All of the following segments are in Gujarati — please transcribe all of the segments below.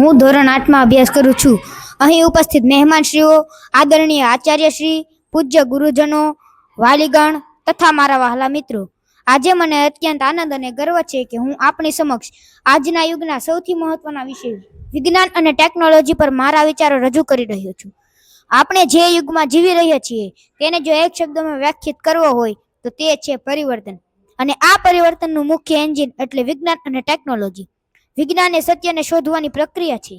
હું ધોરણ 8માં અભ્યાસ કરું છું. અહીં ઉપસ્થિત મહેમાનશ્રીઓ, આદરણીય આચાર્યશ્રી, પૂજ્ય ગુરુજનો, વાલીગણ તથા મારા વહાલા મિત્રો, આજે મને અત્યંત આનંદ અને ગર્વ છે કે હું આપણી સમક્ષ આજના યુગના સૌથી મહત્વના વિષય વિજ્ઞાન અને ટેકનોલોજી પર મારા વિચારો રજૂ કરી રહ્યો છું. આપણે જે યુગમાં જીવી રહ્યા છીએ તેને જો એક શબ્દમાં વ્યાખ્યાયિત કરવો હોય તો તે છે પરિવર્તન. અને આ પરિવર્તનનું મુખ્ય એન્જિન એટલે વિજ્ઞાન અને ટેકનોલોજી. વિજ્ઞાન એ સત્યને શોધવાની પ્રક્રિયા છે,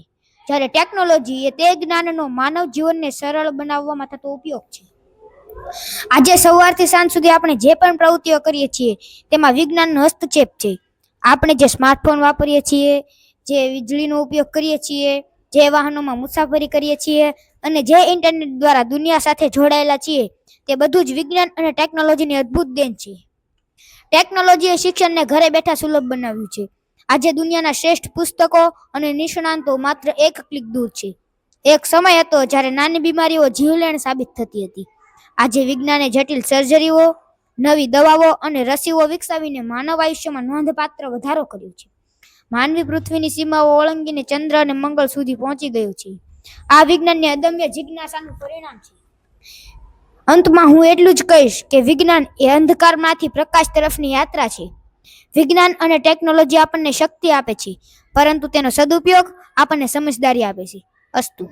જ્યારે ટેકનોલોજી એ તે જ્ઞાનનો માનવ જીવનને સરળ બનાવવામાં થતો ઉપયોગ છે. આજે સવારથી સાંજ સુધી આપણે જે પણ પ્રવૃત્તિઓ કરીએ છીએ તેમાં વિજ્ઞાનનો હસ્તક્ષેપ છે. આપણે જે સ્માર્ટફોન વાપરીએ છીએ, જે વીજળીનો ઉપયોગ કરીએ છીએ, જે વાહનોમાં મુસાફરી કરીએ છીએ અને જે ઇન્ટરનેટ દ્વારા દુનિયા સાથે જોડાયેલા છીએ, તે બધું જ વિજ્ઞાન અને ટેકનોલોજીની અદ્ભુત દેન છે. ટેકનોલોજીએ શિક્ષણને ઘરે બેઠા સુલભ બનાવ્યું છે. આજે દુનિયાના શ્રેષ્ઠ પુસ્તકો અને નિષ્ણાંતો માત્ર એક ક્લિક દૂર છે. એક સમય હતો જ્યારે નાની બીમારીઓ જીવલેણ સાબિત થતી હતી. આજે વિજ્ઞાને જટિલ સર્જરીઓ, નવી દવાઓ અને રસીઓ વિકસાવીને માનવ આયુષ્યમાં નોંધપાત્ર વધારો કર્યો છે. માનવી પૃથ્વીની સીમાઓ ઓળંગીને ચંદ્ર અને મંગળ સુધી પહોંચી ગયો છે. આ વિજ્ઞાનની અદમ્ય જિજ્ઞાસાનું પરિણામ છે. અંતમાં હું એટલું જ કહીશ કે વિજ્ઞાન એ અંધકારમાંથી પ્રકાશ તરફની યાત્રા છે. વિજ્ઞાન અને ટેકનોલોજી આપણને શક્તિ આપે છે, પરંતુ તેનો સદુપયોગ આપણને સમજદારી આપે છે. અસ્તુ.